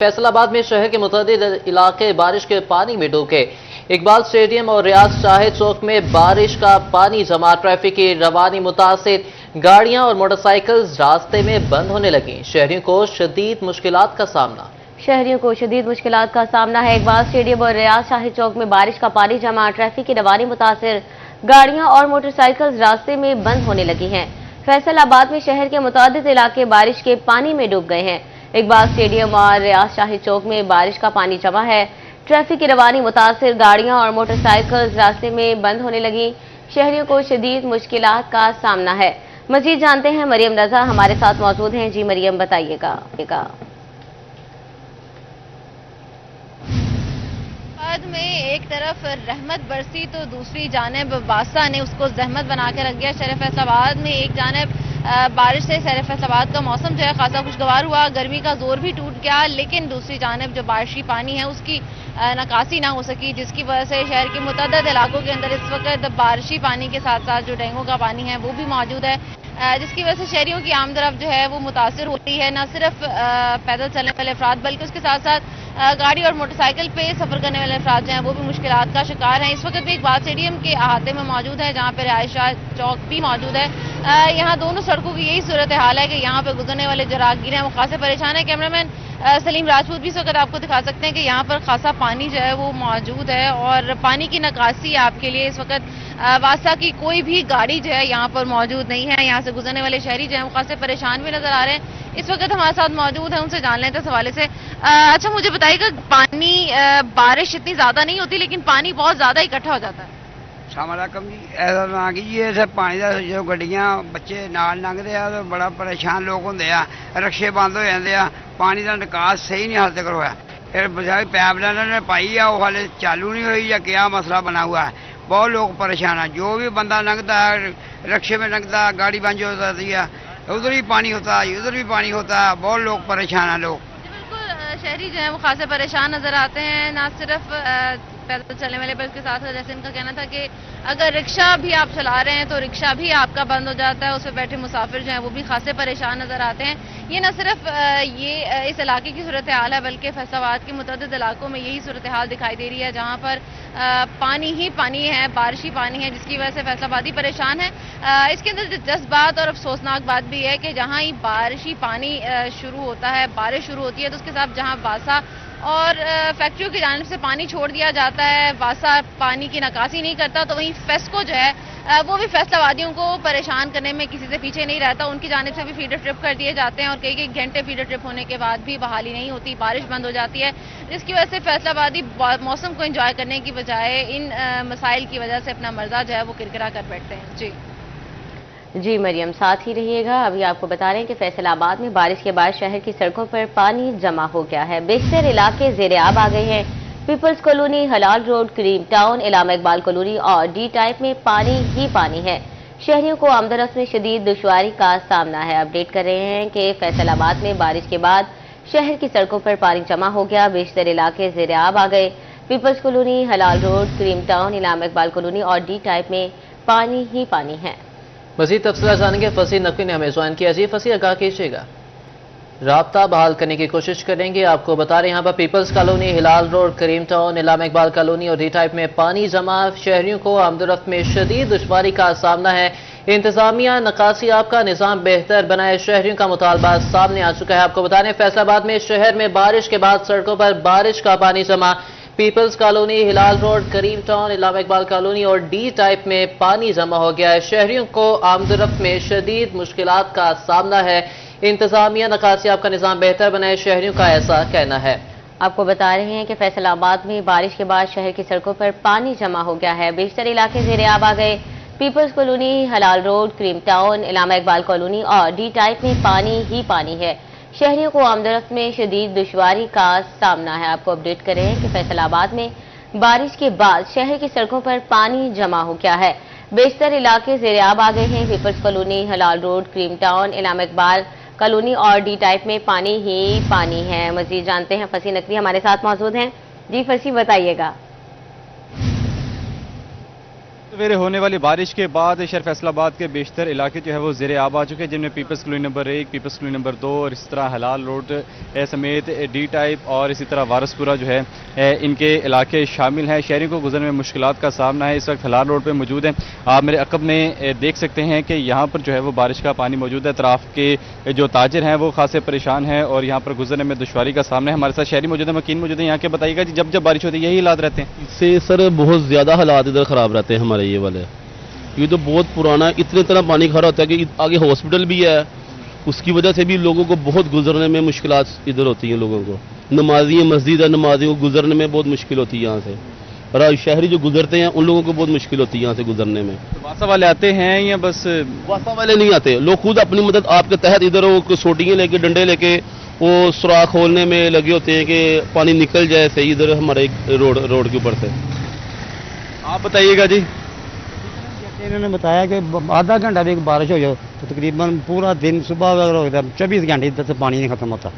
फैसल आबाद में शहर के मुतअद्दिद इलाके बारिश के पानी में डूब गए। इकबाल स्टेडियम और रियाज शाह चौक में बारिश का पानी जमा, ट्रैफिक की रवानी मुतासिर, गाड़ियां और मोटरसाइकिल्स रास्ते में बंद होने लगी। शहरियों को शदीद मुश्किलात का सामना है। इकबाल स्टेडियम और रियाज शाह चौक में बारिश का पानी जमा, ट्रैफिक की रवानी मुतासिर, गाड़ियां और मोटरसाइकिल्स रास्ते में बंद होने लगी हैं। फैसल आबाद में शहर के मुतअद्दिद इलाके बारिश के पानी में डूब गए हैं। इकबाल स्टेडियम और रियाज शाह चौक में बारिश का पानी जमा है, ट्रैफिक की रवानी मुतासिर, गाड़ियां और मोटरसाइकिल्स रास्ते में बंद होने लगी। शहरियों को शदीद मुश्किलात का सामना है। मजीद जानते हैं, मरियम रजा हमारे साथ मौजूद हैं। जी मरियम, बताइएगा। में एक तरफ रहमत बरसी तो दूसरी जानिब बादशाह ने उसको जहमत बना के रख दिया। शहर फैसलाबाद में एक जानिब बारिश से शहर फैसलाबाद का मौसम जो है खासा खुशगवार हुआ, गर्मी का जोर भी टूट गया, लेकिन दूसरी जानिब जो बारिशी पानी है उसकी नकासी ना हो सकी, जिसकी वजह से शहर के मुतअद्दिद इलाकों के अंदर इस वक्त बारिशी पानी के साथ साथ जो डेंगू का पानी है वो भी मौजूद है, जिसकी वजह से शहरियों की आमदरफ्त जो है वो मुतासिर होती है। न सिर्फ पैदल चलने वाले अफराद बल्कि उसके साथ साथ गाड़ी और मोटरसाइकिल पे सफर करने वाले अफराद जो हैं वो भी मुश्किलात का शिकार हैं। इस वक्त भी इकबाल स्टेडियम के अहाते में मौजूद है, जहाँ पे रिहाइश चौक भी मौजूद है। यहाँ दोनों सड़कों की यही सूरत हाल है कि यहाँ पे गुजरने वाले जो राहगीर हैं वो खासे परेशान है। कैमरामैन सलीम राजपूत भी इस वक्त आपको दिखा सकते हैं कि यहाँ पर खासा पानी जो है वो मौजूद है और पानी की निकासी आपके लिए इस वक्त वासा की कोई भी गाड़ी जो है यहाँ पर मौजूद नहीं है। यहाँ से गुजरने वाले शहरी जो है वो खासे परेशान भी नजर आ रहे हैं। इस वक्त हमारे साथ मौजूद है, उनसे जान लेते हैं इस हवाले से। अच्छा, मुझे बताइएगा, पानी बारिश इतनी ज्यादा नहीं होती लेकिन पानी बहुत ज्यादा इकट्ठा हो जाता है। जी, ऐसा ना कीजिए, पानी का जो गड्डियां बच्चे नाल लंघते हैं तो बड़ा परेशान लोग होंगे, रक्शे बंद हो जाते हैं, पानी का निकास सही नहीं हाल तक होया। फिर बजाय पैप लाइन ने पाई है वो हाले चालू नहीं हुई या क्या मसला बना हुआ है। बहुत लोग परेशान है, जो भी बंदा लंघता है रक्शे में लंघता है, गाड़ी बंद हो जाती है, उधर भी पानी होता है उधर भी पानी होता है, बहुत लोग परेशान है। लोग बिल्कुल शहरी जो है वो खासे परेशान नजर आते हैं, ना सिर्फ पैदल चलने वाले पर इसके साथ जैसे इनका कहना था कि अगर रिक्शा भी आप चला रहे हैं तो रिक्शा भी आपका बंद हो जाता है, उस पर बैठे मुसाफिर जो हैं वो भी खासे परेशान नजर आते हैं। ये न सिर्फ ये इस इलाके की सूरत हाल है बल्कि फैसलाबाद के मुतअद्दिद इलाकों में यही सूरत हाल दिखाई दे रही है, जहाँ पर पानी ही पानी है, बारिशी पानी है, जिसकी वजह से फैसलाबादी परेशान है। इसके अंदर दिलचस्प बात और अफसोसनाक बात भी है कि जहाँ ही बारिशी पानी शुरू होता है, बारिश शुरू होती है, तो उसके साथ जहाँ वासा और फैक्ट्रियों की जानिब से पानी छोड़ दिया जाता है, वासा पानी की निकासी नहीं करता, तो वहीं फेस्को जो है वो भी फैसलाबादियों को परेशान करने में किसी से पीछे नहीं रहता। उनकी जानिब से भी फीडर ट्रिप कर दिए जाते हैं और कई घंटे फीडर ट्रिप होने के बाद भी बहाली नहीं होती, बारिश बंद हो जाती है, जिसकी वजह से फैसलाबादी मौसम को एंजॉय करने की बजाय इन मसाइल की वजह से अपना मर्जा जो है वो किरकिरा कर बैठते हैं। जी मरियम, साथ ही रहिएगा। अभी आपको बता रहे हैं कि फैसलाबाद में बारिश के बाद शहर की सड़कों पर पानी जमा हो गया है। बेशतर इलाके ज़ेर-ए-आब आ गए हैं। Peoples colony, Halal road, cream town, Allama Iqbal colony और डी टाइप में पानी ही पानी है। शहरियों को आमदरफ्त में शदीद दुश्वारी का सामना है। अपडेट कर रहे हैं कि फैसलाबाद में बारिश के बाद शहर की सड़कों पर पानी जमा हो गया। बेशतर इलाके ज़ेर-ए-आब आ गए। Peoples colony, Halal road, cream town, Allama Iqbal colony और डी टाइप में पानी ही पानी है। मज़ीद तफसील जानेंगे, फसी नकवी ने हमें ज्वाइन किया। जी फसी, आगाह कीजिएगा। राब्ता बहाल करने की कोशिश करेंगे। आपको बता रहे हैं यहाँ पर पीपल्स कॉलोनी, हिलाल रोड, करीम टाउन, इलामा इकबाल कॉलोनी और डी टाइप में पानी जमा। शहरियों को आमदरफ्त में शदीद दुश्वारी का सामना है। इंतजामिया नकासी आपका निज़ाम बेहतर बनाए, शहरियों का मुतालबा सामने आ चुका है। आपको बता रहे हैं फैसलाबाद में शहर में बारिश के बाद सड़कों पर बारिश का पानी जमा। पीपल्स कॉलोनी, हिलाल रोड, करीम टाउन, इलामा इकबाल कॉलोनी और डी टाइप में पानी जमा हो गया है। शहरियों को आमदरफ्त में शदीद मुश्किलात का सामना है। इंतजामिया नकासी आपका निज़ाम बेहतर बनाए, शहरियों का ऐसा कहना है। आपको बता रहे हैं कि फैसलाबाद में बारिश के बाद शहर की सड़कों पर पानी जमा हो गया है। बेशतर इलाके ज़ेर-ए-आब आ गए। Peoples colony, Halal road, cream town, Allama Iqbal colony और डी टाइप में पानी ही पानी है। शहरियों को आमदरफ्त में शदीद दुश्वारी का सामना है। आपको अपडेट कर रहे हैं कि फैसलाबाद में बारिश के बाद शहर की सड़कों पर पानी जमा हो गया है। बेशतर इलाके ज़ेर-ए-आब आ गए हैं। Peoples colony, Halal road, cream town, Allama Iqbal colony और डी टाइप में पानी ही पानी है। मजीद जानते हैं, फसी नकवी हमारे साथ मौजूद हैं। जी फसी, बताइएगा। सवेरे होने वाली बारिश के बाद शहर फैसलाबाद के बेशतर इलाके जो है वो ज़ेरे आब आ चुके हैं, जिनमें people's colony number 1, people's colony number 2 और इस तरह हलाल रोड समेत डी टाइप और इसी तरह वारसपुरा जो है इनके इलाके शामिल हैं। शहरियों को गुजरने में मुश्किलात का सामना है। इस वक्त हलाल रोड पर मौजूद हैं। आप मेरे अकब में देख सकते हैं कि यहाँ पर जो है वो बारिश का पानी मौजूद है। अतराफ के जो ताजिर हैं वो खासे परेशान हैं और यहाँ पर गुजरने में दुश्वारी का सामना है। हमारे साथ शहरी मौजूद है, मकीन मौजूद है। यहाँ के बताइएगा जी, जब जब बारिश होती है यही हालात रहते हैं? इससे सर बहुत ज़्यादा हालात इधर ख़राब रहते हैं हमारे ये वाले। ये तो बहुत पुराना, इतने तरह पानी खड़ा होता है कि आगे हॉस्पिटल भी है, उसकी वजह से भी लोगों को बहुत गुजरने में मुश्किलात इधर होती हैं। लोगों को नमाजी मस्जिद है, नमाजियों को गुजरने में बहुत मुश्किल होती है यहाँ से, और शहरी जो गुजरते हैं उन लोगों को बहुत मुश्किल होती है यहाँ से गुजरने में। तो वासा वाले आते हैं या बस? वासा वाले नहीं आते, लोग खुद अपनी मदद आपके तहत इधर वो सोटियाँ लेके, डंडे लेके वो सुराख खोलने में लगे होते हैं कि पानी निकल जाए सही इधर हमारे रोड के ऊपर से। आप बताइएगा जी। इन्होंने बताया कि आधा घंटा भी बारिश हो जाए तो तकरीबन पूरा दिन सुबह अगर हो जाए 24 घंटे इधर से पानी नहीं खत्म होता।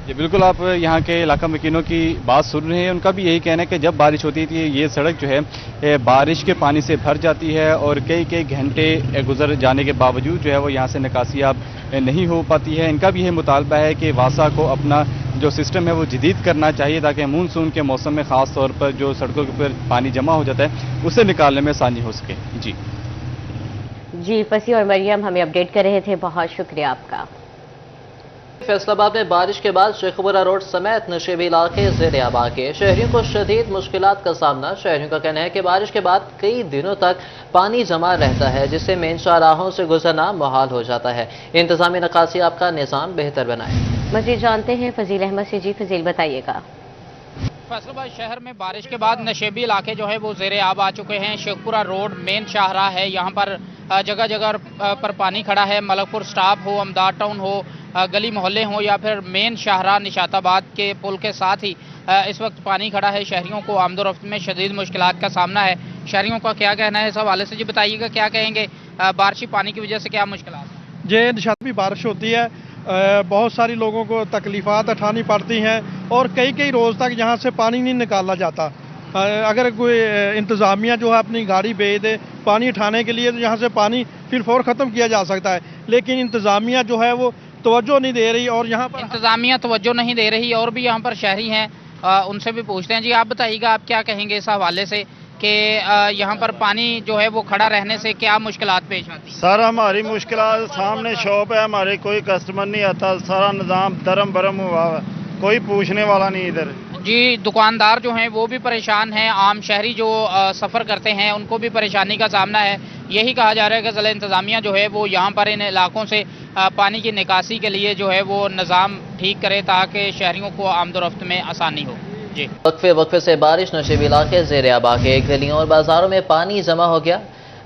जी बिल्कुल, आप यहाँ के इलाका मकीनों की बात सुन रहे हैं। उनका भी यही कहना है कि जब बारिश होती थी ये सड़क जो है बारिश के पानी से भर जाती है और कई कई घंटे गुजर जाने के बावजूद जो है वो यहाँ से निकासी अब नहीं हो पाती है। इनका भी यही मुतालबा है कि वासा को अपना जो सिस्टम है वो जदीद करना चाहिए ताकि मानसून के मौसम में ख़ास तौर पर जो सड़कों के ऊपर पानी जमा हो जाता है उसे निकालने में आसानी हो सके। जी फसी और मरियम हमें अपडेट कर रहे थे, बहुत शुक्रिया आपका। फैसलाबाद में बारिश के बाद शेखपुरा रोड समेत नशेबी इलाके ज़ेरे आब आ गए। शहरियों को शदीद मुश्किलात का सामना। शहरियों का कहना है कि बारिश के बाद कई दिनों तक पानी जमा रहता है जिससे मेन शाहराहों से गुजरना मुहाल हो जाता है। इंतजामी नकासी आपका निज़ाम बेहतर बनाए। मज़ीद जानते हैं फजील अहमद से। जी फजील बताइएगा। फैसलाबाद शहर में बारिश के बाद नशेबी इलाके जो है वो ज़ेरे आब आ चुके हैं। शेखपुरा रोड मेन शाहराह है, यहाँ पर जगह जगह पर पानी खड़ा है। मलकपुर स्टाफ हो, अमदाद टाउन हो, गली मोहल्ले हों या फिर मेन शाहराह निशाताबाद के पुल के साथ ही इस वक्त पानी खड़ा है। शहरियों को आमदोरफ्त में शदीद मुश्किलात का सामना है। शहरियों का क्या कहना है इस हवाले से? जी बताइएगा, क्या कहेंगे, बारिशी पानी की वजह से क्या मुश्किलात? जे निशात बारिश होती है, बहुत सारी लोगों को तकलीफ़ात उठानी पड़ती हैं और कई कई रोज़ तक यहाँ से पानी नहीं निकाला जाता। अगर कोई इंतज़ामिया जो है अपनी गाड़ी भेज दे पानी उठाने के लिए तो यहाँ से पानी फिर फौर ख़त्म किया जा सकता है, लेकिन इंतज़ामिया जो है वो तवज्जो नहीं दे रही। और यहाँ पर इंतज़ामिया तवज्जो नहीं दे रही और भी यहाँ पर शहरी हैं, उनसे भी पूछते हैं। जी आप बताइएगा, आप क्या कहेंगे इस हवाले से कि यहाँ पर पानी जो है वो खड़ा रहने से क्या मुश्किलात पेश आती? सर हमारी मुश्किलात, सामने शॉप है हमारे, कोई कस्टमर नहीं आता, सारा निज़ाम धर्म भरम हुआ है, कोई पूछने वाला नहीं इधर। जी दुकानदार जो हैं वो भी परेशान हैं, आम शहरी जो सफ़र करते हैं उनको भी परेशानी का सामना है। यही कहा जा रहा है कि ज़िला इंतज़ामिया जो है वो यहाँ पर इन इलाकों से पानी की निकासी के लिए जो है वो निज़ाम ठीक करे ताकि शहरियों को आमदोरफ्त में आसानी हो। जी वक्फे से बारिश नशेबी इलाके ज़ेरे आब आ गए। गलियों और बाजारों में पानी जमा हो गया।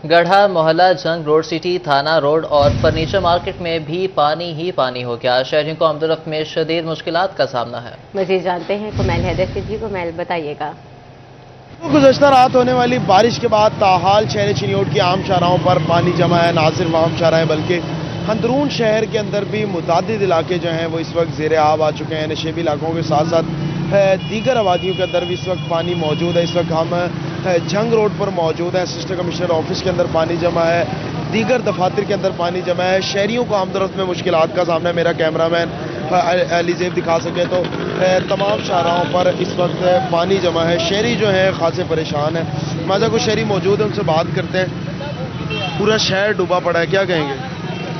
गढ़ा मोहल्ला, जंग रोड सिटी, थाना रोड और फर्नीचर मार्केट में भी पानी ही पानी हो गया। शहरियों को आमदोरफ्त में शदीद मुश्किलात का सामना है। मज़ीद जानते हैं कुमैल हैदर से। जी कुमैल बताइएगा। गुज़श्ता रात होने वाली बारिश के बाद ताहाल शहर चिन्योट की आम शाहराहों पर पानी जमा है। ना सिर्फ आम शाहराएं बल्कि अंदरून शहर के अंदर भी मुतादिद इलाके जो हैं वो इस वक्त ज़ेरे आब आ चुके हैं। नशेबी इलाकों के साथ साथ दीगर आबादियों के अंदर भी इस वक्त पानी मौजूद है। इस वक्त हम जंग रोड पर मौजूद है। असिस्टेंट कमिश्नर ऑफिस के अंदर पानी जमा है, दीगर दफातर के अंदर पानी जमा है। शहरियों को आमदोरफ्त में मुश्किलात का सामना है। मेरा कैमरामैन अलीजेब दिखा सके तो तमाम शाहराहों पर इस वक्त पानी जमा है। शहरी जो है खासे परेशान है। हमारे कुछ शहरी मौजूद है, उनसे बात करते हैं। पूरा शहर डूबा पड़ा है, क्या कहेंगे?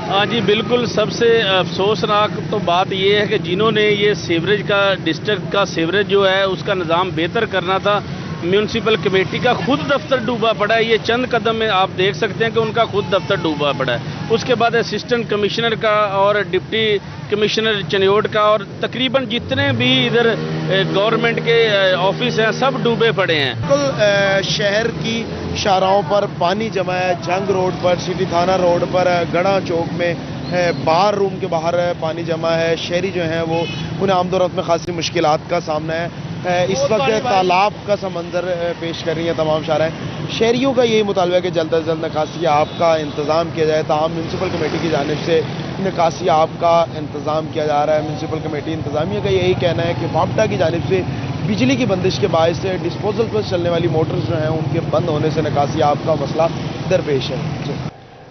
हाँ जी बिल्कुल, सबसे अफसोसनाक तो बात ये है कि जिन्होंने ये सीवरेज का, डिस्ट्रिक्ट का सीवरेज जो है उसका निज़ाम बेहतर करना था, म्यूनसिपल कमेटी का खुद दफ्तर डूबा पड़ा है। ये चंद कदम में आप देख सकते हैं कि उनका खुद दफ्तर डूबा पड़ा है। उसके बाद असिस्टेंट कमिश्नर का और डिप्टी कमिश्नर चिन्योट का और तकरीबन जितने भी इधर गवर्नमेंट के ऑफिस हैं सब डूबे पड़े हैं। बिल्कुल शहर की शाहराहों पर पानी जमा है। जंग रोड पर, सिटी थाना रोड पर, गढ़ा चौक में बार रूम के बाहर पानी जमा है। शहरी जो हैं वो उन्हें आमदोरफ्त में खासी मुश्किलात का सामना है। इस वक्त तालाब का समंजर पेश कर रही हैं तमाम शाहराएं। शहरियों का यही मुतालबा है कि जल्द अज जल्द निकासी आपका इंतज़ाम किया जाए। ताहम म्यूनसिपल कमेटी की जानिब से निकासी आपका इंतज़ाम किया जा रहा है। म्यूनसिपल कमेटी इंतज़ामिया का यही कहना है कि वापडा की जानिब से बिजली की बंदिश के बायस से डिस्पोजल पर चलने वाली मोटर्स जो हैं उनके बंद होने से निकासी आप का मसला दरपेश है।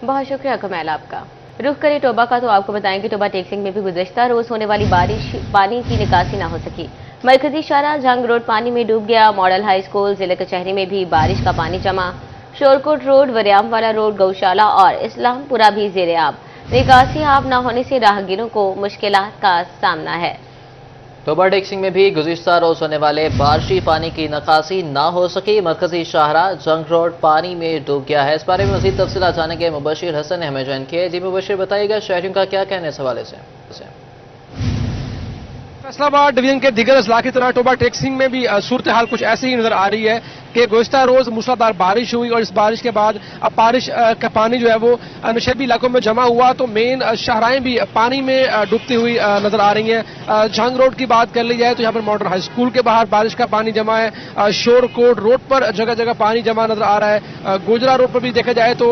बहुत शुक्रिया कमैल आपका। रुख करें टोबा का तो आपको बताएं कि टोबा टेक्सिंग में भी गुज़श्ता रोज होने वाली बारिश पानी की निकासी ना हो सकी। मरकजी शाहरा जंग रोड पानी में डूब गया। मॉडल हाई स्कूल जिले कचहरी में भी बारिश का पानी जमा। शोरकोट रोड, वरियामवाला रोड, गौशाला और इस्लामपुरा भी ज़ेरे आब। निकासी आब न होने से राहगीरों को मुश्किलात का सामना है। टोबा टेक्सिंग में भी गुज़िश्ता रोज होने वाले बारिशी पानी की निकासी ना हो सकी। मरकजी शाहरा जंग रोड पानी में डूब गया है। इस बारे में मज़ीद तफसीलात जानेंगे मुबशिर हसन ने हमें ज्वाइन किया। जी मुबशिर, बताइएगा शहरियों का क्या कहना है इस हवाले से? फैसलाबाद डिवीजन के दिगर अजला की तरह टोबा टेक्सिंग में भी सूरत हाल कुछ ऐसी ही नजर आ रही है कि गुज़श्ता रोज मूसलाधार बारिश हुई और इस बारिश के बाद अब बारिश का पानी जो है वो नशेबी इलाकों में जमा हुआ तो मेन शाहराएं भी पानी में डूबती हुई नजर आ रही हैं। जंग रोड की बात कर ली जाए तो यहाँ पर मॉडल हाई स्कूल के बाहर बारिश का पानी जमा है। शोरकोट रोड पर जगह जगह पानी जमा नजर आ रहा है। गोजरा रोड पर भी देखा जाए तो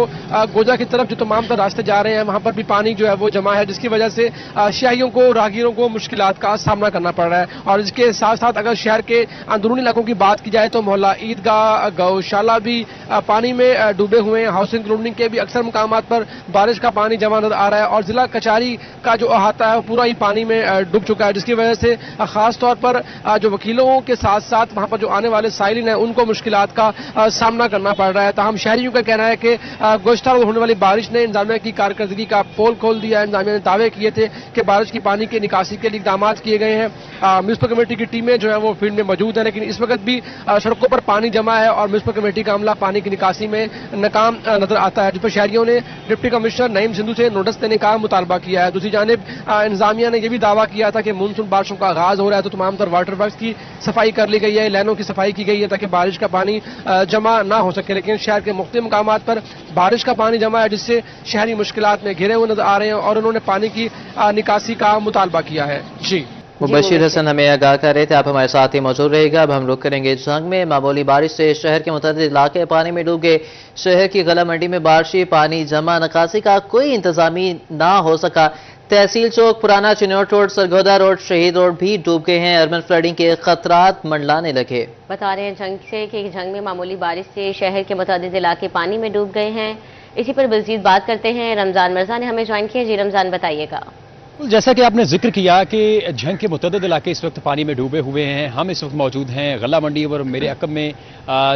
गोजरा की तरफ जो तमाम तर रास्ते जा रहे हैं वहां पर भी पानी जो है वो जमा है, जिसकी वजह से शहरियों को राहगीरों को मुश्किलात का सामना करना पड़ रहा है। और इसके साथ साथ अगर शहर के अंदरूनी इलाकों की बात की जाए तो मोहल्ला ईदगाह, गौशाला भी पानी में डूबे हुए हैं। हाउसिंग कॉलोनी के भी अक्सर मुकामात पर बारिश का पानी जमा नजर आ रहा है और जिला कचहरी का जो अहाता है पूरा ही पानी में डूब चुका है, जिसकी वजह से खास तौर पर जो वकीलों के साथ साथ वहां पर जो आने वाले साइलिन हैं उनको मुश्किलात का सामना करना पड़ रहा है। ताहम शहरियों का कहना है कि गुज़श्ता रोज होने वाली बारिश ने इंतजामिया की कारकर्दगी का पोल खोल दिया है। इंतजामिया ने दावे किए थे कि बारिश की पानी की निकासी के लिए इक़दाम किए गए हैं। म्युनिसिपल कमेटी की टीमें जो है वो फील्ड में मौजूद है, लेकिन इस वक्त भी सड़कों पर पानी जमा है और म्युनिसिपल कमेटी का अमला पानी की निकासी में नाकाम नजर आता है, जिस पर शहरियों ने डिप्टी कमिश्नर नईम सिंधु से नोटिस देने का मुतालबा किया है। दूसरी जानिब इंतजामिया ने यह भी दावा किया था कि मानसून बारिशों का आगाज हो रहा है तो तमाम तर वाटर वर्क्स की सफाई कर ली गई है, लाइनों की सफाई की गई है ताकि बारिश का पानी जमा ना हो सके। लेकिन शहर के मुख्तलिफ मकामात पर बारिश का पानी जमा है, जिससे शहरी मुश्किलात में घिरे हुए नजर आ रहे हैं और उन्होंने पानी की निकासी का मुतालबा किया है। जी मुबशिर हसन हमें आगाह कर रहे थे, आप हमारे साथ ही मौजूद रहेगा। अब हम रुक करेंगे जंग में। मामूली बारिश से शहर के मुतअद्दिद इलाके पानी में डूब गए। शहर की गला मंडी में बारिशी पानी जमा, निकासी का कोई इंतजामी ना हो सका। तहसील चौक, पुराना चिन्योट रोड, सरगोदा रोड, शहीद रोड भी डूब गए हैं। अर्बन फ्लडिंग के खतरात मंडलाने लगे। बता रहे हैं जंग से कि जंग में मामूली बारिश से शहर के मुतअद्दिद इलाके पानी में डूब गए हैं। इसी पर मज़ीद बात करते हैं। रमजान मिर्जा ने हमें ज्वाइन किया। जी रमजान, बताइएगा। जैसा कि आपने जिक्र किया कि जंग के मुतअद्दिद इलाके इस वक्त पानी में डूबे हुए हैं। हम इस वक्त मौजूद हैं गला मंडी और मेरे अकब में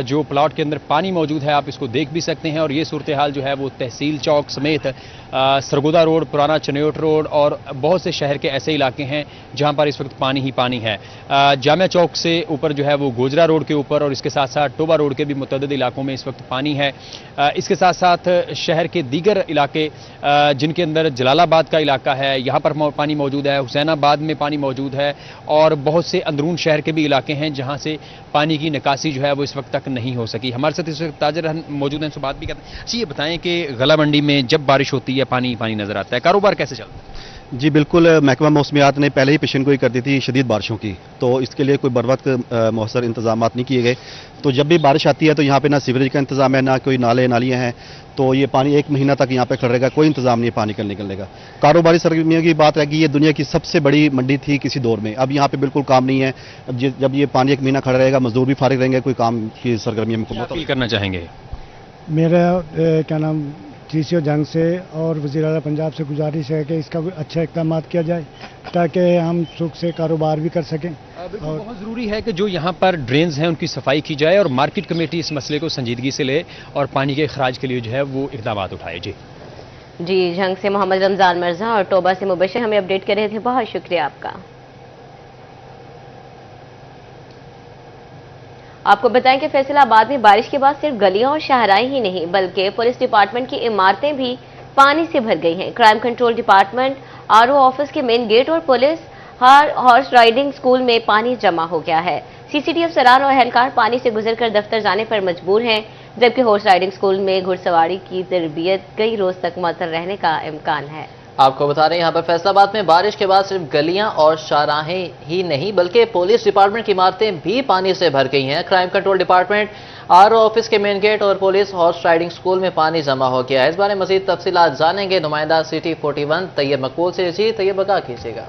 जो प्लॉट के अंदर पानी मौजूद है आप इसको देख भी सकते हैं। और ये सूरत हाल जो है वो तहसील चौक समेत सरगोदा रोड, पुराना चिन्योट रोड और बहुत से शहर के ऐसे इलाके हैं जहां पर इस वक्त पानी ही पानी है। जामिया चौक से ऊपर जो है वो गोजरा रोड के ऊपर और इसके साथ साथ टोबा रोड के भी मुतअद्दिद इलाकों में इस वक्त पानी है। इसके साथ साथ शहर के दीगर इलाके जिनके अंदर जलालाबाद का इलाका है यहाँ पर पानी मौजूद है, हुसैनाबाद में पानी मौजूद है और बहुत से अंदरून शहर के भी इलाके हैं जहां से पानी की निकासी जो है वो इस वक्त तक नहीं हो सकी। हमारे साथ इस वक्त ताजर मौजूद हैं, बात भी करते हैं। अच्छा, ये बताएं कि गला मंडी में जब बारिश होती है पानी पानी नजर आता है, कारोबार कैसे चलता है? जी बिल्कुल, महकमा मौसमियात ने पहले ही पेशन गोई कर दी थी शदीद बारिशों की, तो इसके लिए कोई बरवक्त मौसर इंतजाम नहीं किए गए। तो जब भी बारिश आती है तो यहाँ पे ना सीवरेज का इंतजाम है, ना कोई नाले नालियाँ हैं, तो ये पानी एक महीना तक यहाँ पे खड़ा रहेगा, कोई इंतजाम नहीं है पानी का निकलने का। कारोबारी सरगर्मियों की बात है कि ये दुनिया की सबसे बड़ी मंडी थी किसी दौर में, अब यहाँ पे बिल्कुल काम नहीं है। अब जब ये पानी एक महीना खड़ा रहेगा मजदूर भी फारिग रहेंगे, कोई काम की सरगर्मियों में अपील करना चाहेंगे? मेरा क्या नाम TCO जंग से और वज़ीर आला पंजाब से गुजारिश है कि इसका अच्छा इक़दाम किया जाए ताकि हम सुख से कारोबार भी कर सकें। और बहुत ज़रूरी है कि जो यहाँ पर ड्रेन्स हैं उनकी सफाई की जाए और मार्केट कमेटी इस मसले को संजीदगी से ले और पानी के अखराज के लिए जो है वो इक़दाम उठाए। जी जंग से मोहम्मद रमजान मिर्जा और टोबा से मुबशिर हमें अपडेट कर रहे थे, बहुत शुक्रिया आपका। आपको बताएं कि फैसलाबाद में बारिश के बाद सिर्फ गलियां और शाहराएं ही नहीं बल्कि पुलिस डिपार्टमेंट की इमारतें भी पानी से भर गई हैं। Crime control department, RO office के मेन गेट और पुलिस हॉर्स राइडिंग स्कूल में पानी जमा हो गया है। CCTV अफसरान और अहलकार पानी से गुजरकर दफ्तर जाने पर मजबूर हैं, जबकि हॉर्स राइडिंग स्कूल में घुड़सवारी की तरबियत कई रोज तक मुअत्तल रहने का इम्कान है। आपको बता रहे हैं यहाँ पर फैसलाबाद में बारिश के बाद सिर्फ गलियां और शाहराहें ही नहीं बल्कि पुलिस डिपार्टमेंट की इमारतें भी पानी से भर गई हैं। Crime control department, RO office के मेन गेट और पुलिस हॉर्स राइडिंग स्कूल में पानी जमा हो गया है। इस बारे में मजीद तफसीलात जानेंगे नुमाइंदा City 41 तैयब मकबूल से। जी तैयब, आगाह कीजिएगा।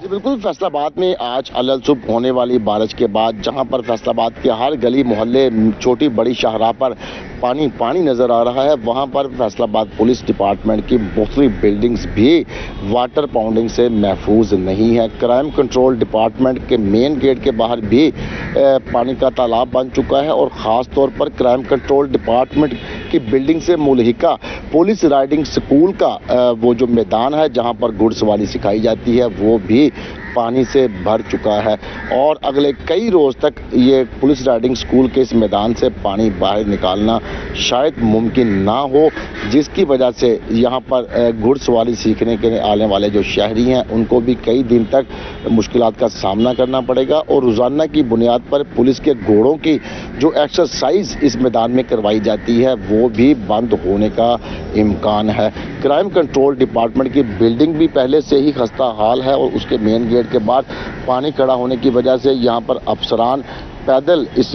जी बिल्कुल, फैसलाबाद में आज अलग सुबह होने वाली बारिश के बाद जहां पर फैसलाबाद के हर गली मोहल्ले छोटी बड़ी शाहराह पर पानी पानी नजर आ रहा है, वहां पर फैसलाबाद पुलिस डिपार्टमेंट की मुख्तलिफ बिल्डिंग्स भी वाटर पाउंडिंग से महफूज नहीं है। क्राइम कंट्रोल डिपार्टमेंट के मेन गेट के बाहर भी पानी का तालाब बन चुका है और ख़ास तौर पर क्राइम कंट्रोल डिपार्टमेंट की बिल्डिंग से मुल्हिका पुलिस राइडिंग स्कूल का वो जो मैदान है जहां पर घुड़सवारी सिखाई जाती है वो भी पानी से भर चुका है और अगले कई रोज तक ये पुलिस राइडिंग स्कूल के इस मैदान से पानी बाहर निकालना शायद मुमकिन ना हो, जिसकी वजह से यहाँ पर घुड़सवारी सीखने के आने वाले जो शहरी हैं उनको भी कई दिन तक मुश्किलात का सामना करना पड़ेगा और रोज़ाना की बुनियाद पर पुलिस के घोड़ों की जो एक्सरसाइज इस मैदान में करवाई जाती है वो भी बंद होने का इम्कान है। क्राइम कंट्रोल डिपार्टमेंट की बिल्डिंग भी पहले से ही खस्ता हाल है और उसके मेन गेट के बाद पानी खड़ा होने की वजह से यहाँ पर अफसरान पैदल इस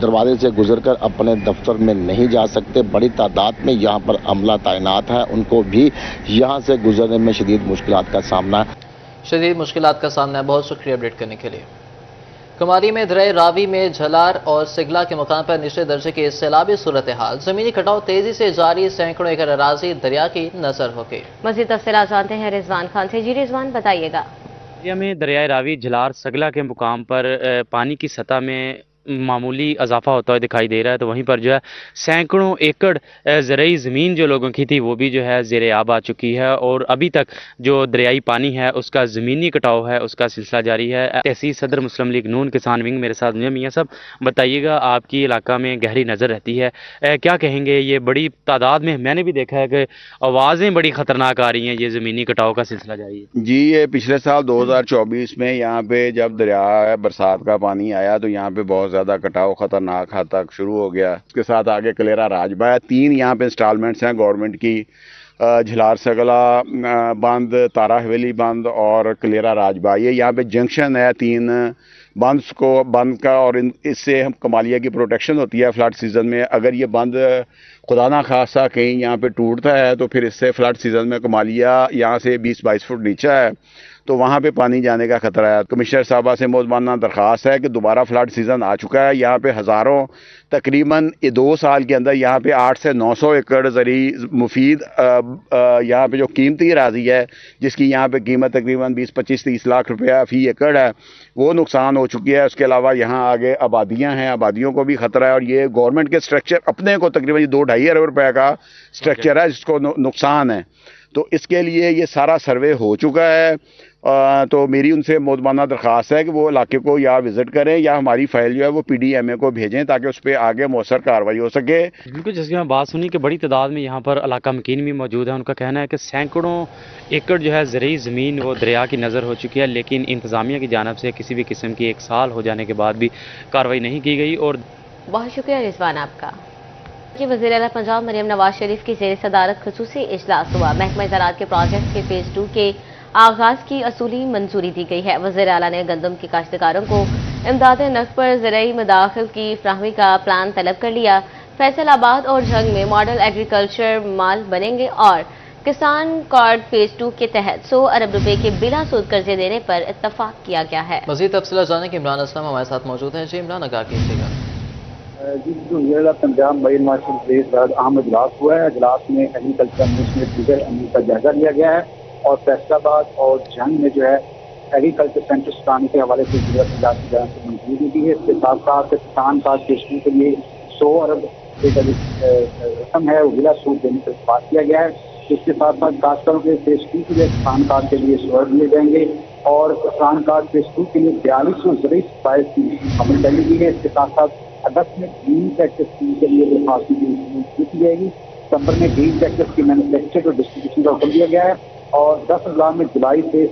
दरवाजे से गुजरकर अपने दफ्तर में नहीं जा सकते। बड़ी तादाद में यहाँ पर अमला तैनात है, उनको भी यहाँ से गुजरने में शदीद मुश्किलात का सामना है। शदीद मुश्किलात का सामना है। बहुत शुक्रिया अपडेट करने के लिए। कुमारी में दरिया रावी में झलार और सिगला के मकान पर निचले दर्जे की सैलाबी सूरत हाल, जमीनी कटाव तेजी से जारी, सैकड़ों एकड़ अराजी दरिया की नजर हो गई। मज़ीद तफसीलात जानते हैं रिजवान खान से। जी रिजवान, बताइएगा। में दरियाए रावी झलार सगला के मुकाम पर पानी की सतह में मामूली इजाफा होता हुआ दिखाई दे रहा है, तो वहीं पर जो है सैकड़ों एकड़ ज़रई ज़मीन जो लोगों की थी वो भी जो है ज़ेरे आब आ चुकी है और अभी तक जो दरियाई पानी है उसका ज़मीनी कटाव है उसका सिलसिला जारी है। तहसील सदर मुस्लिम लीग नून किसान विंग मेरे साथ मियाँ साहब, बताइएगा आपकी इलाका में गहरी नज़र रहती है, क्या कहेंगे? ये बड़ी तादाद में मैंने भी देखा है कि आवाज़ें बड़ी ख़तरनाक आ रही हैं, ये ज़मीनी कटाव का सिलसिला जारी है। जी, ये पिछले साल 2024 में यहाँ पे जब दरिया बरसात का पानी आया तो यहाँ पे बहुत ज़्यादा कटाव खतरनाक हद तक शुरू हो गया। इसके साथ आगे कलेरा राजबा है, 3 यहाँ पे इंस्टॉलमेंट्स हैं गवर्नमेंट की, झलार सगला बंद, तारा हवेली बंद और कलेरा राजबा। ये यहाँ पे जंक्शन है 3 बंद को बंद का और इससे हम कमालिया की प्रोटेक्शन होती है फ्लड सीज़न में। अगर ये बंद खुदा ना खासा कहीं यहाँ पे टूटता है तो फिर इससे फ्लड सीज़न में कमालिया यहाँ से 20-22 फुट नीचे है तो वहाँ पे पानी जाने का खतरा है। कमिश्नर साहबा से मोज़माना दरख्वास्त है कि दोबारा फ्लड सीज़न आ चुका है, यहाँ पे हज़ारों तकरीबन 2 साल के अंदर यहाँ पे 800 से 900 एकड़ ज़री मुफीद यहाँ पे जो कीमती अराज़ी है जिसकी यहाँ पे कीमत तकरीबन 20-25-30 लाख रुपया फ़ी एकड़ है वो नुकसान हो चुकी है। उसके अलावा यहाँ आगे आबादियाँ हैं, आबादियों को भी ख़तरा है और ये गवर्नमेंट के स्ट्रक्चर अपने को तकरीबन 2-2.5 अरब रुपये का स्ट्रक्चर है जिसको नुकसान है, तो इसके लिए ये सारा सर्वे हो चुका है। तो मेरी उनसे मोज़माना दरख्वास्त है कि वो इलाके को या विज़िट करें या हमारी फ़ाइल जो है वो PDMA को भेजें ताकि उस पर आगे मौसर कार्रवाई हो सके। बिल्कुल, जैसे मैं बात सुनी कि बड़ी तादाद में यहाँ पर इलाका मकीन भी मौजूद है, उनका कहना है कि सैकड़ों एकड़ जो है ज़रई ज़मीन वो दरिया की नज़र हो चुकी है, लेकिन इंतज़ामिया की जानिब से किसी भी किस्म की 1 साल हो जाने के बाद भी कार्रवाई नहीं की गई। और बहुत शुक्रिया रिजवान आपका। वज़ीर आला पंजाब मरियम नवाज शरीफ की ज़ेर सदारत खुसूसी इजलास हुआ। महकमा ज़राअत के प्रोजेक्ट के फेज़ 2 के आगाज़ की असूली मंजूरी दी गई है। वज़ीर आला ने गंदम की काश्तकारों को इमदाद नक़्द पर ज़रई मदाखिल की फराहमी का प्लान तलब कर लिया। फैसलाबाद और झंग में मॉडल एग्रीकल्चर माल बनेंगे और किसान कार्ड फेज़ 2 के तहत 100 अरब रुपए के बिला सूद कर्जे देने पर इत्तफाक किया गया है। मज़ीद तफसीलात जानने के इमरान असलम हमारे साथ मौजूद हैं। जी इमरान, आगाह कीजिएगा। जी, वज़ीर पंजाब मरीन नवाज शरीफ के अहम इजलास हुआ है। इजलास में एग्रीकल्चर मिनिस्टर दीगर अमूर का जायजा लिया गया है और फैसलाबाद और झंग में जो है एग्रीकल्चर सेंटर चलाने के हवाले से वज़ीर पंजाब की जानब से मंजूरी दी है। इसके साथ साथ किसान कार्ड पेशगी के लिए 100 अरब रकम है वो बिला सूद देने पर इत्तफाक किया गया है। इसके साथ साथ काश्तकारों के पेशगी के लिए किसान कार्ड के लिए 100 अरब दिए जाएंगे और किसान कार्ड पेशगी के लिए 4200 ज़रई सप्लाई की अमल कर ली गई है। इसके साथ साथ अगस्त में ग्रीन ट्रैक्टर स्कीम के लिए दरख्वास्त की जाएगी। सितंबर में ग्रीन ट्रैक्टर की मैन्युफैक्चर और डिस्ट्रीब्यूशन का हुक्म दिया गया है और 10 अगला में जुलाई से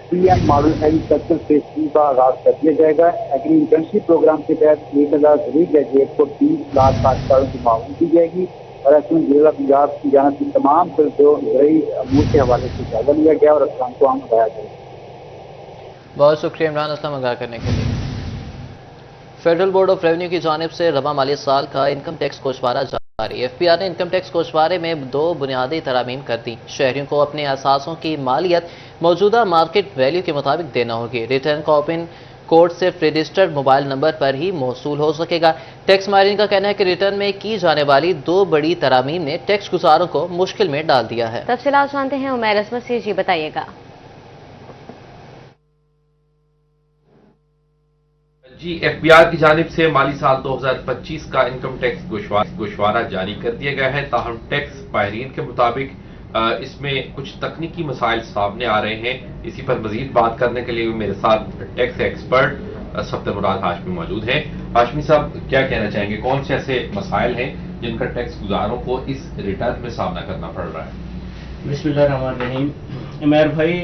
PM मॉडल एग्रीकल्चर फेज़ 2 का आगाज कर दिया जाएगा। एग्री इंटर्नशिप प्रोग्राम के तहत 1000 ज़रई ग्रेजुएट को 30 लाख काश्तकारों की मांग दी जाएगी और ऐसे में जिला पंजाब की जानब से तमाम जो ज़रई अमूर के हवाले से जायजा लिया गया और अफसरान को आम बताया जाएगा। बहुत शुक्रिया इमरान असलम आगाह करने के लिए। फेडरल बोर्ड ऑफ रेवेन्यू की जानिब से रबा माली साल का इनकम टैक्स गोशवारा FPR نے انکم ٹیکس گوشوارے میں 2 بنیادی ترامیم کر دی. شہریوں کو اپنے اثاثوں کی مالیت موجودہ مارکیٹ ویلیو کے مطابق دینا ہوگی. ریٹرن کا اوپن کوڈ صرف رجسٹرڈ موبائل نمبر پر ہی موصول ہو سکے گا. ٹیکس ماہرین کا کہنا ہے کہ ریٹرن میں کی جانے والی 2 بڑی ترامیم نے ٹیکس گزاروں کو مشکل میں ڈال دیا ہے. تفصیلات جانتے ہیں عمیر عصمت سے. جی بتائیے گا. جی FPR کی جانب سے مالی سال 2025 کا انکم ٹیکس گوشوارہ جاری کر دیا گیا ہے. تاہم ٹیکس ماہرین کے مطابق اس میں کچھ تکنیکی مسائل سامنے آ رہے ہیں. اسی پر مزید بات کرنے کے لیے میرے ساتھ ٹیکس ایکسپرٹ صفدر مراد ہاشمی موجود ہیں. ہاشمی صاحب کیا کہنا چاہیں گے, کون سے ایسے مسائل ہیں جن کا ٹیکس گزاروں کو اس ریٹرن میں سامنا کرنا پڑ رہا ہے؟ بسم اللہ الرحمن الرحیم. عمیر بھائی,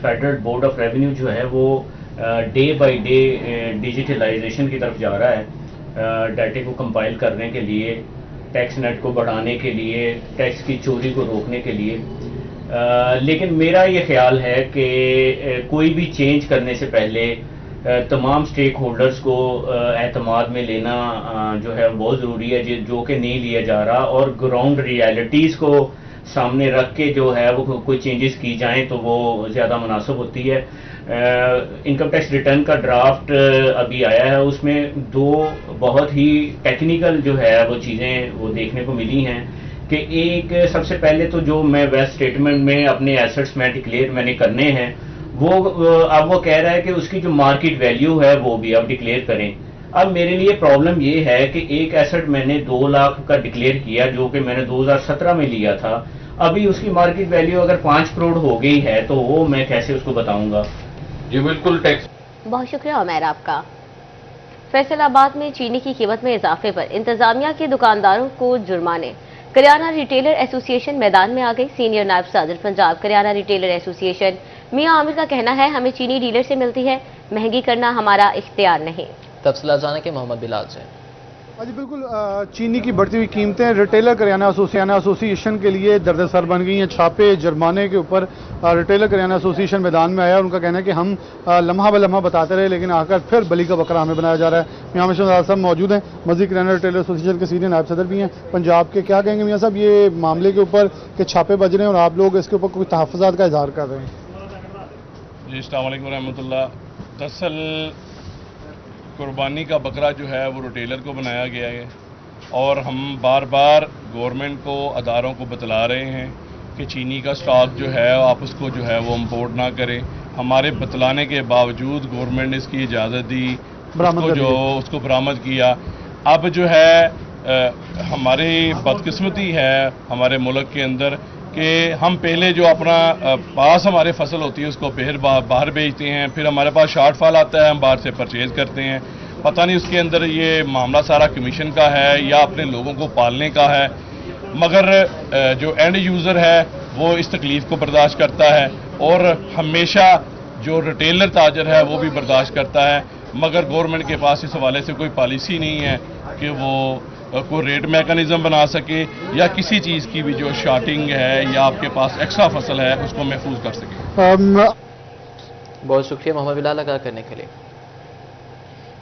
فیڈرل بورڈ آف ریونیو جو ہے وہ ڈے بائی ڈے ڈیجیٹلائزیشن کی طرف جا رہا ہے. ڈیٹے کو کمپائل کرنے کے لیے, ٹیکس نیٹ کو بڑھانے کے لیے, ٹیکس کی چوری کو روکنے کے لیے. لیکن میرا یہ خیال ہے کہ کوئی بھی چینج کرنے سے پہلے تمام سٹیک ہولڈرز کو اعتماد میں لینا جو ہے بہت ضروری ہے, جو کہ نہیں لیا جا رہا. اور گراؤنڈ ریالٹیز کو سامنے رکھ کے جو ہے وہ کوئی چینجز کی جائیں تو وہ زیادہ مناسب ہوتی ہے. انکم ٹیکس ریٹرن کا ڈرافٹ ابھی آیا ہے, اس میں 2 بہت ہی ٹیکنیکل جو ہے وہ چیزیں وہ دیکھنے کو ملی ہیں. کہ ایک سب سے پہلے تو جو میں ویسٹ اسٹیٹمنٹ میں اپنے ایسٹس میں ڈکلیئر میں نے کرنے ہیں, وہ اب وہ کہہ رہا ہے کہ اس کی جو مارکیٹ ویلیو ہے وہ بھی اب ڈکلیئر کریں. اب میرے لیے پرابلم یہ ہے کہ ایک ایسٹ میں نے 2 لاکھ کا ڈکلیئر کیا جو کہ میں نے 2017 میں لیا تھا. ابھی اس کی مارکیٹ ویلیو اگر 5 کروڑ ہو گئی ہے تو وہ میں کیسے اس کو بتاؤں گا. جی بالکل. ٹیکس بہت شکریہ عمیر آپ کا. فیصل آباد میں چینی کی قیمت میں اضافے پر انتظامیہ کے دکانداروں کو جرمانے. کریانہ ریٹیلر ایسوسی ایشن میدان میں آ گئی. سینئر نائب صدر پنجاب کریانہ ریٹیلر ایسوسی ایشن میاں عامر کا کہنا ہے ہمیں چینی ڈیلر سے ملتی ہے, مہنگی کرنا ہمارا اختیار نہیں. تفصیلات جانے کے محمد بلال سے. جی بالکل, چینی کی بڑھتی ہوئی قیمتیں ریٹیلر کریانہ ایسوسی ایشن کے لیے درد سر بن گئی ہیں. چھاپے جرمانے کے اوپر ریٹیلر کریانہ ایسوسی ایشن میدان میں آیا. ان کا کہنا ہے کہ ہم لمحہ بہ لمحہ بتاتے رہے لیکن آ کر پھر بلی کا بکرا ہمیں بنایا جا رہا ہے. میاں عامر صاحب موجود ہیں, مزید کریانہ ریٹیلر ایسوسی ایشن کے سینئر نائب صدر بھی ہیں پنجاب کے. کیا کہیں گے میاں صاحب یہ معاملے کے اوپر کہ چھاپے بج رہے ہیں اور آپ لوگ اس کے اوپر کوئی تحفظات کا اظہار کر رہے ہیں؟ جی السلام علیکم ورحمۃ اللہ. دراصل قربانی کا بکرا جو ہے وہ ریٹیلر کو بنایا گیا ہے اور ہم بار بار گورنمنٹ کو, اداروں کو بتلا رہے ہیں کہ چینی کا سٹاک جو ہے آپ اس کو جو ہے وہ امپورٹ نہ کریں. ہمارے بتلانے کے باوجود گورنمنٹ نے اس کی اجازت دی, اس کو برآمد کیا. اب جو ہے ہماری بدقسمتی ہے ہمارے ملک کے اندر کہ ہم پہلے جو اپنا پاس ہمارے فصل ہوتی ہے اس کو باہر بیچتے ہیں, پھر ہمارے پاس شارٹ فال آتا ہے, ہم باہر سے پرچیز کرتے ہیں. پتہ نہیں اس کے اندر یہ معاملہ سارا کمیشن کا ہے یا اپنے لوگوں کو پالنے کا ہے, مگر جو اینڈ یوزر ہے وہ اس تکلیف کو برداشت کرتا ہے اور ہمیشہ جو ریٹیلر تاجر ہے وہ بھی برداشت کرتا ہے. مگر گورنمنٹ کے پاس اس حوالے سے کوئی پالیسی نہیں ہے کہ وہ کوئی ریٹ میکانزم بنا سکے یا کسی چیز کی بھی جو شارٹنگ ہے یا آپ کے پاس ایکسٹرا فصل ہے اس کو محفوظ کر سکے. بہت شکریہ محمد بلال لگا کرنے کے لیے.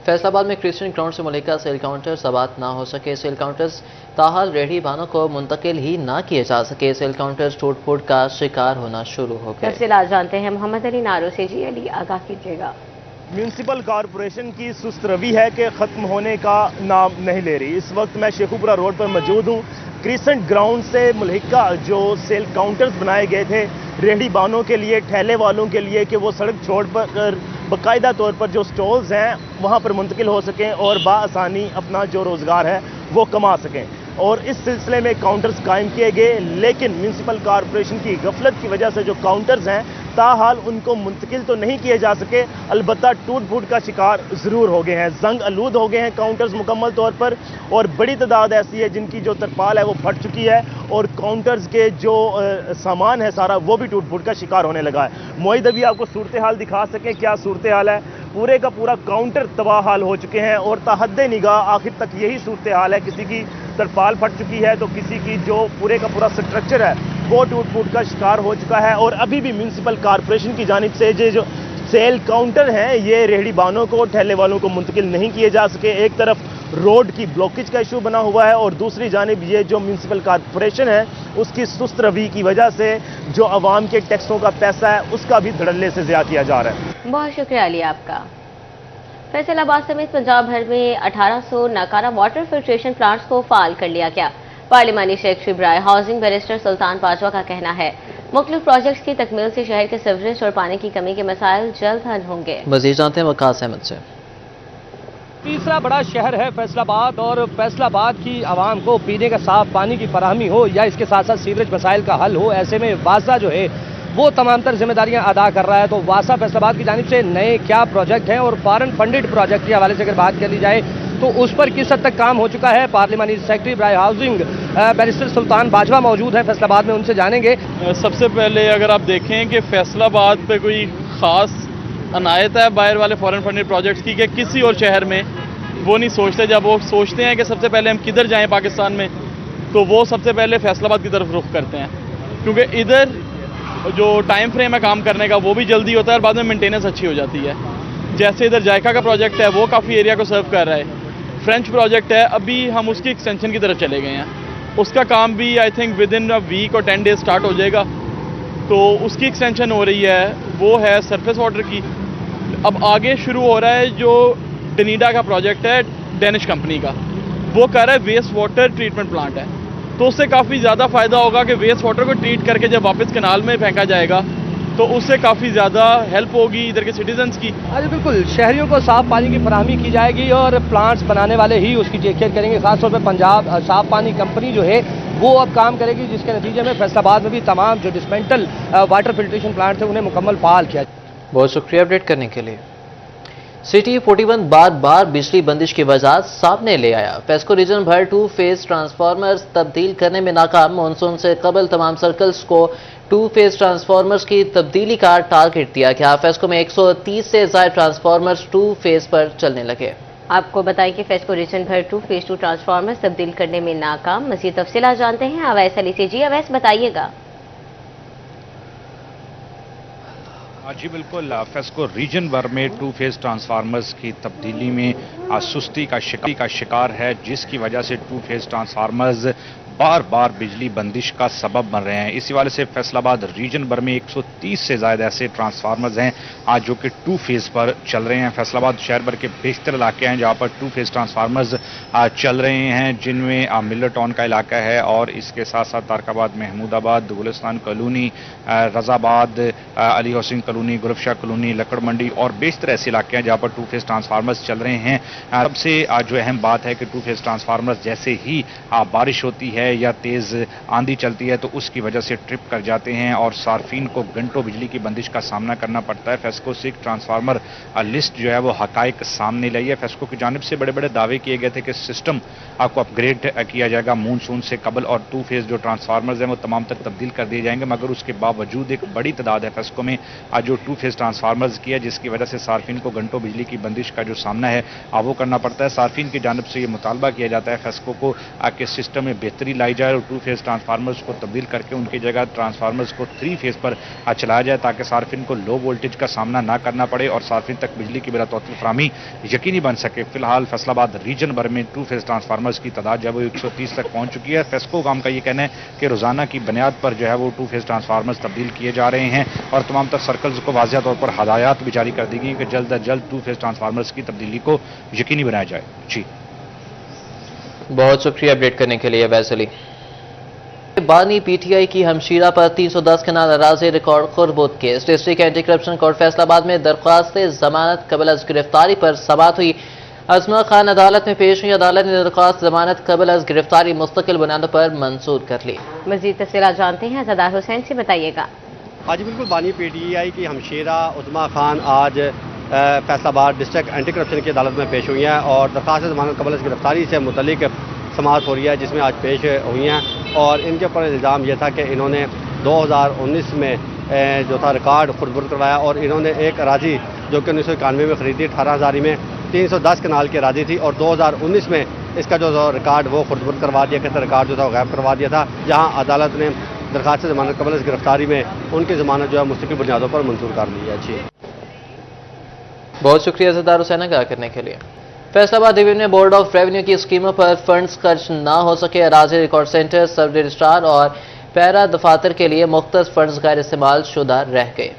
فیصل آباد میں کرسچن گراؤنڈ سے ملکہ سیل کاؤنٹرز آباد نہ ہو سکے. سیل کاؤنٹرز تاحال ریڑھی بانوں کو منتقل ہی نہ کیے جا سکے. سیل کاؤنٹرز ٹوٹ پھوٹ کا شکار ہونا شروع ہو گئے. تفصیلات جانتے ہیں محمد علی نارو سے. جی علی آگاہ کیجیے گا. میونسپل کارپوریشن کی سست روی ہے کہ ختم ہونے کا نام نہیں لے رہی. اس وقت میں شیخوپورہ روڈ پر موجود ہوں. کرسچن گراؤنڈ سے ملحقہ جو سیل کاؤنٹرز بنائے گئے تھے ریڑھی بانوں کے لیے, ٹھیلے والوں کے لیے کہ وہ سڑک چھوڑ پر باقاعدہ طور پر جو سٹالز ہیں وہاں پر منتقل ہو سکیں اور بآسانی اپنا جو روزگار ہے وہ کما سکیں, اور اس سلسلے میں کاؤنٹرز قائم کیے گئے. لیکن میونسپل کارپوریشن کی غفلت کی وجہ سے جو کاؤنٹرز ہیں تاحال ان کو منتقل تو نہیں کیے جا سکے, البتہ ٹوٹ پھوٹ کا شکار ضرور ہو گئے ہیں. زنگ آلود ہو گئے ہیں کاؤنٹرز مکمل طور پر, اور بڑی تعداد ایسی ہے جن کی جو ترپال ہے وہ پھٹ چکی ہے اور کاؤنٹرز کے جو سامان ہے سارا وہ بھی ٹوٹ پھوٹ کا شکار ہونے لگا ہے. معید ابھی آپ کو صورتحال دکھا سکیں کیا صورتحال ہے. پورے کا پورا کاؤنٹر تباہ حال ہو چکے ہیں اور تحد نگاہ آخر تک یہی صورتحال ہے. کسی کی ترپال پھٹ چکی ہے تو کسی کی جو پورے کا پورا سٹرکچر ہے وہ ٹوٹ پھوٹ کا شکار ہو چکا ہے. اور ابھی بھی میونسپل کارپوریشن کی جانب سے جو سیل کاؤنٹر ہیں یہ ریہڑی بانوں کو, ٹھیلے والوں کو منتقل نہیں کیے جا سکے. ایک طرف रोड की ब्लॉकेज का इशू बना हुआ है और दूसरी जानिब ये जो म्यूनसिपल कॉरपोरेशन है उसकी सुस्त रवि की वजह से जो आवाम के टैक्सों का पैसा है उसका भी धड़ल्ले से ज़िया किया जा रहा है। बहुत शुक्रिया अली आपका। फैसलाबाद समेत पंजाब भर में 1800 नाकारा वाटर फिल्ट्रेशन प्लांट्स को फाल कर लिया गया। पार्लिमानी सेक्रेटरी बराए हाउसिंग बैरिस्टर सुल्तान बाजवा का कहना है मुख्तलिफ प्रोजेक्ट्स की तकमील से शहर के सीवरेज और पानी की कमी के मसाइल जल्द हल होंगे। मजीद जानते हैं वकास अहमद से। तीसरा बड़ा शहर है फैसलाबाद और फैसलाबाद की आवाम को पीने का साफ पानी की फराहमी हो या इसके साथ साथ सीवरेज मसाइल का हल हो, ऐसे में वासा जो है वो तमाम तर जिम्मेदारियां अदा कर रहा है। तो वासा फैसलाबाद की जानिब से नए क्या प्रोजेक्ट हैं और फॉरेन फंडेड प्रोजेक्ट के हवाले से अगर बात कर ली जाए तो उस पर किस हद तक काम हो चुका है, पार्लिमानी सेक्रेटरी बराए हाउसिंग बैरिस्टर सुल्तान बाजवा मौजूद है फैसलाबाद में, उनसे जानेंगे। सबसे पहले अगर आप देखें कि फैसलाबाद पे कोई ख़ास अनायत है बाहर वाले फॉरेन फंडेड प्रोजेक्ट्स की कि किसी और शहर में वो नहीं सोचते। जब वो सोचते हैं कि सबसे पहले हम किधर जाएं पाकिस्तान में, तो वो सबसे पहले फैसलाबाद की तरफ रुख करते हैं, क्योंकि इधर जो टाइम फ्रेम है काम करने का वो भी जल्दी होता है और बाद में मेंटेनेंस अच्छी हो जाती है। जैसे इधर जायका का प्रोजेक्ट है वो काफ़ी एरिया को सर्व कर रहा है। फ्रेंच प्रोजेक्ट है, अभी हम उसकी एक्सटेंशन की तरफ चले गए हैं, उसका काम भी I think within a week और 10 डेज स्टार्ट हो जाएगा। तो उसकी एक्सटेंशन हो रही है, वो है सरफेस वाटर की। अब आगे शुरू हो रहा है जो डनीडा का प्रोजेक्ट है डेनिश कंपनी का, वो कर रहा है वेस्ट वाटर ट्रीटमेंट प्लांट है। तो उससे काफ़ी ज़्यादा फ़ायदा होगा कि वेस्ट वाटर को ट्रीट करके जब वापस कनाल में फेंका जाएगा तो उससे काफ़ी ज़्यादा हेल्प होगी इधर के सिटीजन्स की। आज बिल्कुल शहरियों को साफ पानी की फराहमी की जाएगी और प्लांट्स बनाने वाले ही उसकी टेक केयर करेंगे। खासतौर पर पंजाब साफ पानी कंपनी जो है वो अब काम करेगी, जिसके नतीजे में फैसलाबाद में भी तमाम जो डिस्मेंटल वाटर फिल्ट्रेशन प्लांट थे उन्हें मुकम्मल बहाल किया। बहुत शुक्रिया अपडेट करने के लिए। सिटी 41 बार बार बिजली बंदिश की वजह सामने ले आया। फेस्को रीजन भर 2 फेज ट्रांसफार्मर्स तब्दील करने में नाकाम। मानसून से कबल तमाम सर्कल्स को 2 फेज ट्रांसफार्मर्स की तब्दीली का टारगेट दिया गया। फेस्को में 130 से ज्यादा ट्रांसफार्मर्स 2 फेज पर चलने लगे। आपको बताएं कि फेस्को रीजन भर 2 फेज 2 ट्रांसफार्मर्स तब्दील करने में नाकाम। मज़ीद तफसीलात जानते हैं अवैस अली से। जी अवैस, बताइएगा। जी बिल्कुल, फेस्को रीजन भर में 2 फेज ट्रांसफार्मर्स की तब्दीली में सुस्ती का शिकार है, जिसकी वजह से 2 फेज ट्रांसफार्मर्स बार बार बिजली बंदिश का सबब बन रहे हैं। इसी वजह से फैसलाबाद रीजन भर में 130 से ज़्यादा ऐसे ट्रांसफार्मर्स हैं आज जो कि 2 फेज पर चल रहे हैं। फैसलाबाद शहर भर के बेशतर इलाके हैं जहां पर 2 फेज ट्रांसफार्मर्स चल रहे हैं, जिनमें मिलर टाउन का इलाका है और इसके साथ साथ तारकाबाद, महमूदाबाद, गुलिस्तान कॉलोनी, रजाबाद, अली हुसैन कॉलोनी, गुरफशाह कॉलोनी, लकड़ मंडी और बेशतर ऐसे इलाके हैं जहाँ पर 2 फेज ट्रांसफार्मर्स चल रहे हैं। सबसे जो अहम बात है कि 2 फेज ट्रांसफार्मर्स जैसे ही बारिश होती है या तेज आंधी चलती है तो उसकी वजह से ट्रिप कर जाते हैं और सार्फिन को घंटों बिजली की बंदिश का सामना करना पड़ता है। फेस्को से ट्रांसफार्मर लिस्ट जो है वो हकायक सामने लाई है। फेस्को की जानिब से बड़े बड़े दावे किए गए थे कि सिस्टम आपको अपग्रेड किया जाएगा मूनसून से कबल और 2 फेज जो ट्रांसफार्मर्स हैं वो तमाम तक तब्दील कर दिए जाएंगे, मगर उसके बावजूद एक बड़ी तादाद है फेस्को में जो 2 फेज ट्रांसफार्मर्स किया, जिसकी वजह से सार्फिन को घंटों बिजली की बंदिश का जो सामना है वो करना पड़ता है। सार्फिन की जानिब से ये मुतालबा किया जाता है फेस्को को कि सिस्टम में बेहतरी लाई जाए और 2 फेज ट्रांसफार्मर्स को तब्दील करके उनकी जगह ट्रांसफार्मर्स को 3 फेज पर चलाया जाए ताकि सार्फिन को लो वोल्टेज का सामना ना करना पड़े और सार्फिन तक बिजली की बिला तौर फराहमी यकीनी बन सके। फिलहाल फैसलाबाद रीजन भर में 2 फेज ट्रांसफार्मर्स की तादाद जो है वो 130 तक पहुंच चुकी है। फेस्को काम का ये कहना है कि रोजाना की बुनियाद पर जो है वो 2 फेज ट्रांसफार्मर्स तब्दील किए जा रहे हैं और तमाम तर सर्कल्स को वाज़िया तौर पर हदायत भी जारी कर दी गई कि जल्द अज जल्द 2 फेज ट्रांसफार्मर्स की तब्दीली को यकीनी बनाया जाए। जी बहुत शुक्रिया अपडेट करने के लिए वैसली। बानी पीटीआई की हमशीरा पर 310 कनाल अराज़ी रिकॉर्ड खुरबुद case. District anti corruption court Faisalabad में दरख्वास्त जमानत कबल अज गिरफ्तारी पर समाअत हुई। अजमा खान अदालत में पेश हुई। अदालत ने दरख्वास्त जमानत कबल अज गिरफ्तारी मुस्तकिल बुनियादों पर मंजूर कर ली। मजीद तफसीलात जानते हैं ज़दार हुसैन से, बताइएगा। आज बिल्कुल बानी पीटीआई की हमशीरा उजमा खान आज फैसलाबाद डिस्ट्रिक्ट एंटी करप्शन की अदालत में पेश हुई हैं और दरख्वास्त जमानत कबल अज गिरफ्तारी से मुतल्लिक समाअत हो रही है, जिसमें आज पेश हुई हैं और इनके ऊपर इल्ज़ाम यह था कि इन्होंने 2019 में जो था रिकॉर्ड खुर्द करवाया और इन्होंने एक अराजी जो कि 1991 में ख़रीदी 18,000 में 310 कनाल की अराजी थी और 2019 में इसका जो रिकॉर्ड वो खुर्द करवा दिया गया था, रिकॉर्ड जो था गायब करवा दिया था, जहाँ अदालत ने दरख्वास्त जमानत कबल अज गिरफ्तारी में उनकी जमानत जो है मुस्तकिल बुनियादों पर मंजूर कर ली है। जी बहुत शुक्रिया ज़दार हुसैन आगाह करने के लिए। फैसलाबाद डिवीजन में बोर्ड ऑफ रेवेन्यू की स्कीमों पर फंड्स खर्च न हो सके। अराजी रिकॉर्ड सेंटर, सब रजिस्ट्रार और पैरा दफातर के लिए मुख्तस फंड्स गैर इस्तेमाल शुदा रह गए।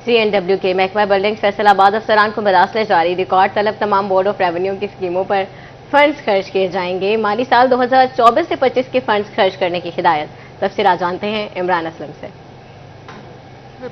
CNW के महकमा बिल्डिंग फैसलाबाद अफसरान को मरासले जारी। रिकॉर्ड तलब तमाम बोर्ड ऑफ रेवेन्यू की स्कीमों पर फंड्स खर्च किए जाएंगे। माली साल 2024 से 25 के फंड्स खर्च करने की हिदायत। तफसीलात जानते हैं इमरान असलम से।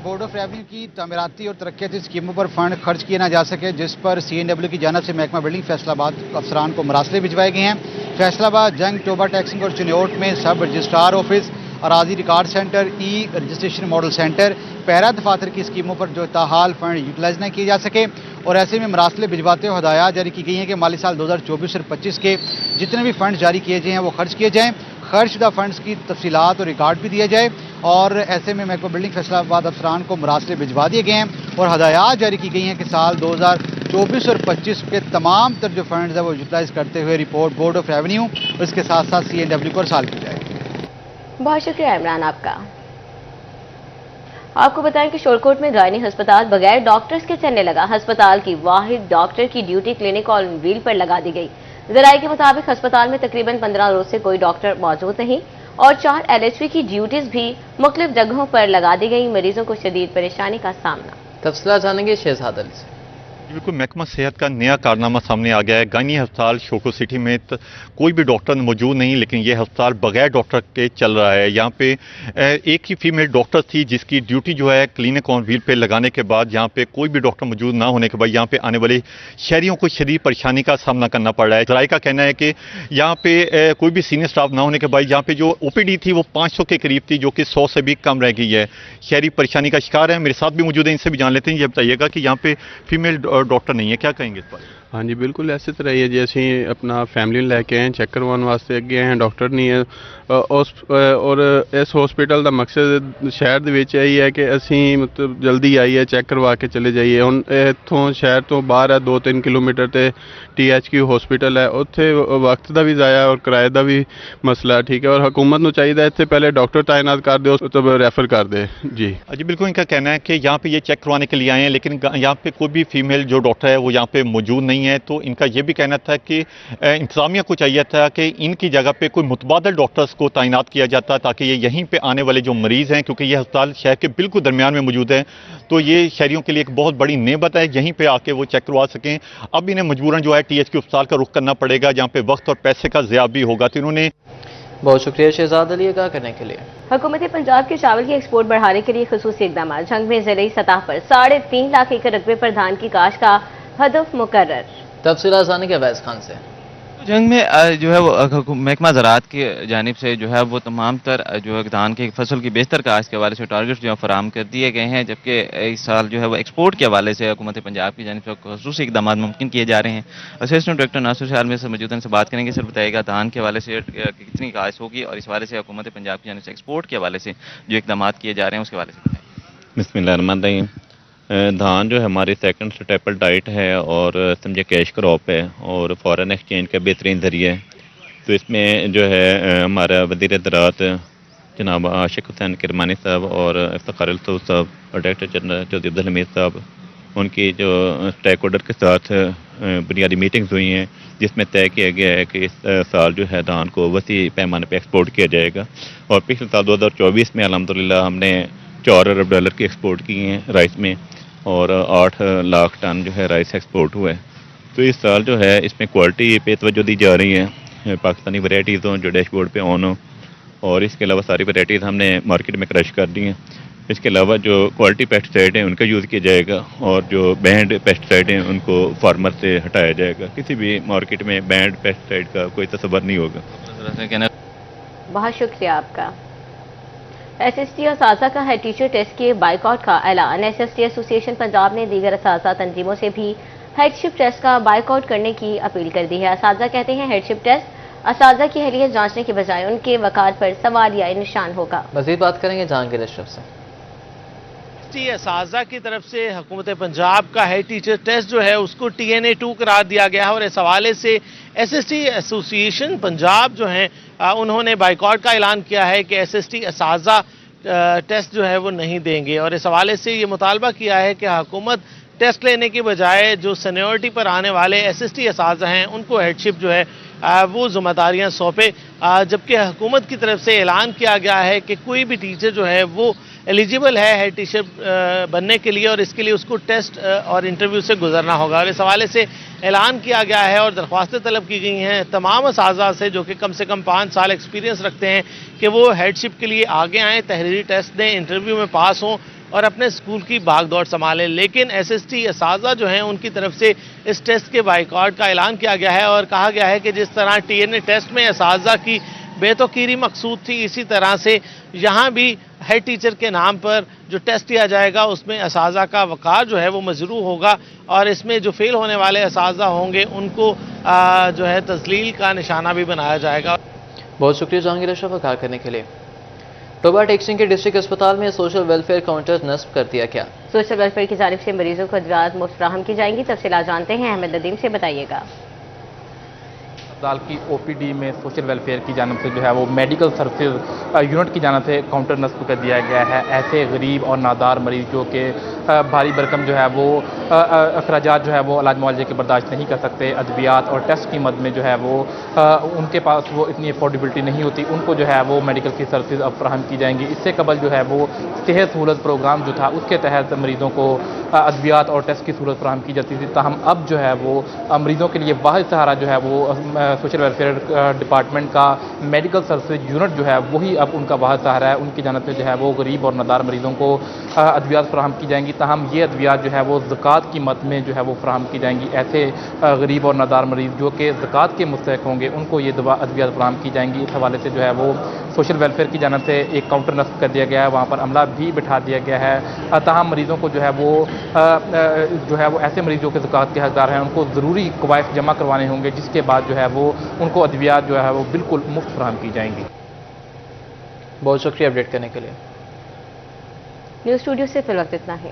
बोर्ड ऑफ रेवेन्यू की तमीराती और तरक्याती स्कीमों पर फंड खर्च किए ना जा सके, जिस पर CNW की जानब से महकमा बिल्डिंग फैसलाबाद अफसरान को मरासले भिजवाए गए हैं। फैसलाबाद, जंग, टोबा टैक्सिंग और चिन्योट में सब रजिस्ट्रार ऑफिस, अराजी रिकॉर्ड सेंटर, ई रजिस्ट्रेशन मॉडल सेंटर, पैरा दफातर की स्कीमों पर जो ताहाल फंड यूटिलाइज न किए जा सके और ऐसे में मरासले भिजवाते हुए हदायत जारी की गई हैं कि माली साल 2024 और 25 के जितने भी फंड जारी किए गए हैं वो खर्च किए जाएँ। खर्च शुदा फंड्स की तफसीलात और रिकॉर्ड भी दिया जाए और ऐसे में महकमा बिल्डिंग फैसलाबाद अफसरान को मरासले भिजवा दिए गए हैं और हदायत जारी की गई हैं कि साल 2024 और 25 के तमाम तर जो फंड्स है वो यूटिलाइज करते हुए रिपोर्ट बोर्ड ऑफ रेवेन्यू और इसके साथ साथ CNW को अरसाल की जाए। बहुत शुक्रिया इमरान आपका। आपको बताएं कि शोरकोट में गायनी अस्पताल बगैर डॉक्टर्स के चलने लगा। अस्पताल की वाहिद डॉक्टर की ड्यूटी क्लिनिक ऑन व्हील पर लगा दी गई। जराये के मुताबिक अस्पताल में तकरीबन 15 रोज से कोई डॉक्टर मौजूद नहीं और 4 LHV की ड्यूटीज भी मुख्तलिफ जगहों पर लगा दी गई। मरीजों को शदीद परेशानी का सामना। तफसीलात जानेंगे शहजाद अली से। बिल्कुल महकमा सेहत का नया कारनामा सामने आ गया है। गायनी अस्पताल शोको सिटी में कोई भी डॉक्टर मौजूद नहीं, लेकिन यह अस्पताल बगैर डॉक्टर के चल रहा है। यहाँ पे एक ही फीमेल डॉक्टर थी जिसकी ड्यूटी जो है क्लिनिक ऑन व्हील पे लगाने के बाद यहाँ पे कोई भी डॉक्टर मौजूद ना होने के बाद यहाँ पे आने वाले शहरियों को शदीद परेशानी का सामना करना पड़ रहा है। जराये का कहना है कि यहाँ पे कोई भी सीनियर स्टाफ ना होने के बाद यहाँ पे जो OPD थी वो 500 के करीब थी, जो कि 100 से भी कम रह गई है। शहरी परेशानी का शिकार है। मेरे साथ भी मौजूद है, इनसे भी जान लेते हैं। ये बताइएगा कि यहाँ पे फीमेल डॉक्टर नहीं है, क्या कहेंगे इस पर? हाँ जी बिल्कुल ऐसे तरह ही है जी। ਅਸੀਂ अपना फैमिली लैके आए चेक करवाने वास्ते अगे आए डॉक्टर नहीं है और इस हॉस्पिटल का मकसद शहर ਦੇ ਵਿੱਚ ਇਹੀ ਹੈ ਕਿ ਅਸੀਂ ਮਤਲਬ ਜਲਦੀ ਆਈਏ ਚੈੱਕ ਕਰਵਾ ਕੇ ਚਲੇ ਜਾਈਏ। ਹੁਣ ਇੱਥੋਂ ਸ਼ਹਿਰ ਤੋਂ ਬਾਹਰ ਹੈ 2-3 ਕਿਲੋਮੀਟਰ ਤੇ THQ ਹਸਪੀਟਲ ਹੈ, ਉੱਥੇ ਵਕਤ ਦਾ ਵੀ ਜ਼ਾਇਆ ਔਰ ਕਿਰਾਏ ਦਾ ਵੀ ਮਸਲਾ ਹੈ। ठीक है और हुकूमत ਨੂੰ ਚਾਹੀਦਾ ਇੱਥੇ ਪਹਿਲੇ डॉक्टर तैनात कर दे तब रेफर कर दे जी। जी बिल्कुल इनका कहना है कि यहाँ पे ये चेक करवाने के लिए आए हैं, लेकिन यहाँ पे कोई भी फीमेल जो डॉक्टर है वो यहाँ पे मौजूद नहीं है। तो इनका ये भी कहना था कि इंतजामिया को चाहिए था कि इनकी जगह पे कोई मुतबादल डॉक्टर्स को तैनात किया जाता ताकि ये यहीं पे आने वाले जो मरीज़ हैं, क्योंकि ये अस्पताल शहर के बिल्कुल दरमियान में मौजूद है, तो ये शहरियों के लिए एक बहुत बड़ी नेमत है, यहीं पे आके वो चेक करवा सकें। अब इन्हें मजबूरन जो है THQ अस्पताल का रुख करना पड़ेगा, जहाँ पे वक्त और पैसे का ज़िया भी होगा। तो इन्होंने बहुत शुक्रिया शहजाद अली का करने के लिए। हुकूमत पंजाब के चावल की एक्सपोर्ट बढ़ाने के लिए खुसूसी इकदाम। जंग में ज़िले सतह पर 3.5 लाख एकड़ रकबे पर धान की काश्त का हदफ मुकर्रर। तफसीलात जाने के अवैस खान से। जंग में जो है वो महकमा ज़राअत की जानिब से जो है वो तमाम तर जो है धान की फसल की बेहतर काश्त के हवाले से टारगेट जो है फराहम कर दिए गए हैं, जबकि इस साल जो है वो एक्सपोर्ट के हवाले से हुकूमत पंजाब की जानिब से खुसूसी इक़दाम मुमकिन किए जा रहे हैं। असिस्टेंट डायरेक्टर नासिर शाह में से मौजूद से बात करेंगे। सर बताइएगा धान के हवाले से कितनी काश्त होगी और इस हवाले से हुकूमत पंजाब की जानिब से एक्सपोर्ट के हवाले से जो इक़दाम किए जा रहे हैं उसके हवाले से। बिस्मिल्लाहिर्रहमानिर्रहीम। धान जो है हमारी सेकंड स्टेपल डाइट है और समझे कैश क्रॉप है और फॉरेन एक्सचेंज का बेहतरीन ज़रिया है। तो इसमें जो है हमारा वज़ीर ज़राअत जनाब आशिक हुसैन किरमानी साहब और इफ्तिखार साहब और डायरेक्टर जनरल चौधरी अब्दुल हमीद साहब, उनकी जो स्टेक होल्डर के साथ बुनियादी मीटिंग्स हुई हैं, जिसमें तय किया गया है कि इस साल जो है धान को वसी पैमाने पर एक्सपोर्ट किया जाएगा। और पिछले साल 2024 में अल्हम्दुलिल्लाह हमने 4 अरब डॉलर की एक्सपोर्ट की हैं राइस में और 8 लाख टन जो है राइस एक्सपोर्ट हुआ है। तो इस साल जो है इसमें क्वालिटी पे तवज्जो दी जा रही है, पाकिस्तानी वैराइटीज़ हों जो डैशबोर्ड पे ऑन हो, और इसके अलावा सारी वैराइटीज़ हमने मार्केट में क्रश कर दी हैं। इसके अलावा जो क्वालिटी पेस्टिसाइड हैं उनका यूज़ किया जाएगा और जो बैंड पेस्टिसाइड हैं उनको फार्मर से हटाया जाएगा। किसी भी मार्केट में बैंड पेस्टिसाइड का कोई तस्वर नहीं होगा। बहुत शुक्रिया आपका। SST असासा का हेड टीचर टेस्ट के बाइकआउट का ऐलान। SST एसोसिएशन पंजाब ने दीगर असासा तंजीमों से भी हेडशिप टेस्ट का बाइकआउट करने की अपील कर दी है। असासा कहते हैं हेडशिप टेस्ट असासा की अहलियत जांचने के बजाय उनके वकालत पर सवालिया निशान होगा। मज़ीद बात करेंगे जहांगीर अशरफ से। असासा की तरफ से हुकूमत पंजाब का हेड टीचर टेस्ट जो है उसको TNA 2 करार दिया गया है और इस हवाले से SST एसोसिएशन पंजाब जो है उन्होंने बाइकआउट का ऐलान किया है कि SST असासा टेस्ट जो है वो नहीं देंगे और इस हवाले से ये मुतालबा किया है कि हुकूमत ٹیسٹ لینے کی بجائے جو سینیورٹی پر آنے والے SST اساتذہ ہیں ان کو ہیڈشپ جو ہے وہ ذمہ داریاں سونپے، جبکہ حکومت کی طرف سے اعلان کیا گیا ہے کہ کوئی بھی ٹیچر جو ہے وہ ایلیجیبل ہے ہیڈ ٹیچر بننے کے لیے، اور اس کے لیے اس کو ٹیسٹ اور انٹرویو سے گزرنا ہوگا، اور اس حوالے سے اعلان کیا گیا ہے اور درخواستیں طلب کی گئی ہیں تمام اساتذہ سے جو کہ کم سے کم 5 سال ایکسپیرینس رکھتے ہیں کہ وہ ہیڈشپ کے لیے آگے آئیں، تحریری ٹیسٹ دیں، انٹرویو میں پاس ہوں اور اپنے اسکول کی بھاگ دوڑ سنبھالیں۔ لیکن SST اساتذہ جو ہیں ان کی طرف سے اس ٹیسٹ کے بائیکاٹ کا اعلان کیا گیا ہے، اور کہا گیا ہے کہ جس طرح TNA ٹیسٹ میں اساتذہ کی بے توقیری مقصود تھی، اسی طرح سے یہاں بھی ہیڈ ٹیچر کے نام پر جو ٹیسٹ دیا جائے گا اس میں اساتذہ کا وقار جو ہے وہ مجروح ہوگا، اور اس میں جو فیل ہونے والے اساتذہ ہوں گے ان کو جو ہے تذلیل کا نشانہ بھی بنایا جائے گا۔ بہت شکریہ جہانگیر اشرف آگاہ کرنے کے لیے۔ ٹوبہ ٹیک سنگھ کے ڈسٹرکٹ اسپتال میں سوشل ویلفیئر کاؤنٹر نصب کر دیا گیا۔ سوشل ویلفیئر کی جانب سے مریضوں کو ادویات مفت فراہم کی جائیں گی، تفصیلات جانتے ہیں احمد ندیم سے، بتائیے گا۔ اسپتال کی OPD میں سوشل ویلفیئر کی جانب سے جو ہے وہ میڈیکل سروسز یونٹ کی جانب سے کاؤنٹر نصب کر دیا گیا ہے۔ ایسے غریب اور نادار مریض جو کہ بھاری بھرکم جو ہے وہ اخراجات جو ہے وہ علاج معالجے کے برداشت نہیں کر سکتے، ادویات اور ٹیسٹ کی مد میں جو ہے وہ ان کے پاس وہ اتنی افورڈیبلٹی نہیں ہوتی، ان کو جو ہے وہ میڈیکل کی سروسز اب فراہم کی جائیں گی۔ اس سے قبل جو ہے وہ صحت سہولت پروگرام جو تھا اس کے تحت مریضوں کو ادویات اور ٹیسٹ کی سہولت فراہم کی جاتی تھی، تاہم اب جو ہے وہ مریضوں کے لیے واحد سہارا جو ہے وہ سوشل ویلفیئر ڈپارٹمنٹ کا میڈیکل سروسز یونٹ جو ہے وہی اب ان کا واحد سہارا ہے۔ ان کی جانب سے جو ہے وہ غریب اور نادار مریضوں کو ادویات فراہم کی جائیں گی، تاہم یہ ادویات جو ہے وہ زکوٰۃ کی مد میں جو ہے وہ فراہم کی جائیں گی۔ ایسے غریب اور نادار مریض جو کہ زکوٰۃ کے مستحق ہوں گے ان کو یہ ادویات فراہم کی جائیں گی۔ اس حوالے سے جو ہے وہ سوشل ویلفیئر کی جانب سے ایک کاؤنٹر نصب کر دیا گیا ہے، وہاں پر عملہ بھی بٹھا دیا گیا ہے، تاہم مریضوں کو جو ہے وہ ایسے مریض جو کہ زکوٰۃ کے حقدار ہیں ان کو ضروری قوائف جمع کروانے ہوں گے، جس کے بعد جو ہے وہ ان کو ادویات جو ہے وہ بالکل مفت فراہم کی جائیں گی۔ بہت شکریہ اپڈیٹ کرنے کے لیے۔ نیوز اسٹوڈیو سے فی الوقت اتنا ہے۔